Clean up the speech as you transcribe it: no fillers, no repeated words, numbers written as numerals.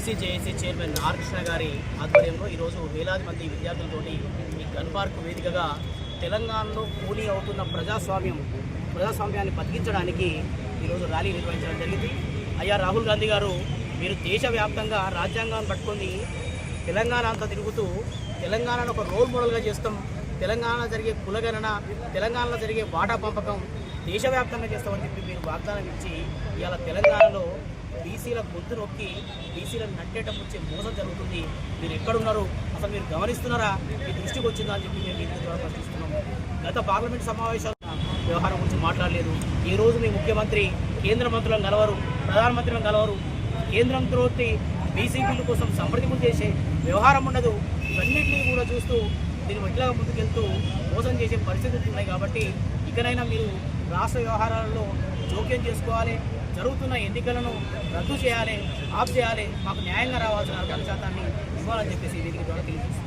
BC JAC chairman R Krishna గారి ఆధ్వర్యంలో ఈరోజు వేలాది మంది విద్యార్థులతోటి ఈ గన్ పార్క్ వేదికగా తెలంగాణలో కూలీ అవుతున్న ప్రజాస్వామ్యాన్ని బతికించడానికి ఈరోజు ర్యాలీ నిర్వహించడం జరిగింది. అయ్యా రాహుల్ గాంధీ గారు, మీరు దేశవ్యాప్తంగా రాజ్యాంగాన్ని పట్టుకొని తెలంగాణ అంతా తిరుగుతూ తెలంగాణను ఒక రోల్ మోడల్గా చేస్తాం, తెలంగాణ జరిగే కులగణన, తెలంగాణలో జరిగే వాటా పంపకం దేశవ్యాప్తంగా చేస్తామని చెప్పి మీరు వాగ్దానం ఇచ్చి ఇవాళ తెలంగాణలో బీసీల గొంతు నొక్కి బీసీలను నట్టేటప్పుడు వచ్చే మోసం జరుగుతుంది. మీరు ఎక్కడున్నారు, అసలు మీరు గమనిస్తున్నారా, మీ దృష్టికి వచ్చిందా అని చెప్పి మేము ఇంటి ద్వారా ప్రశ్నిస్తున్నాము. గత పార్లమెంట్ సమావేశాలు వ్యవహారం గురించి మాట్లాడలేదు. ఈరోజు మీ ముఖ్యమంత్రి కేంద్ర మంత్రులను కలవరు, ప్రధానమంత్రులను కలవరు, కేంద్రంతో బీసీ బిల్లు కోసం సంప్రదింపులు చేసే వ్యవహారం ఉండదు. ఇవన్నింటినీ కూడా చూస్తూ దీన్ని ఎట్లా ముందుకెళ్తూ మోసం చేసే పరిస్థితులు ఉన్నాయి. కాబట్టి ఇకనైనా మీరు రాష్ట్ర వ్యవహారాలలో జోక్యం చేసుకోవాలి, జరుగుతున్న ఎన్నికలను రద్దు చేయాలి, ఆఫ్ చేయాలి, మాకు న్యాయంగా రావాల్సిన 60% ఇవ్వాలని చెప్పేసి దీనికి ద్వారా తెలియజేస్తుంది.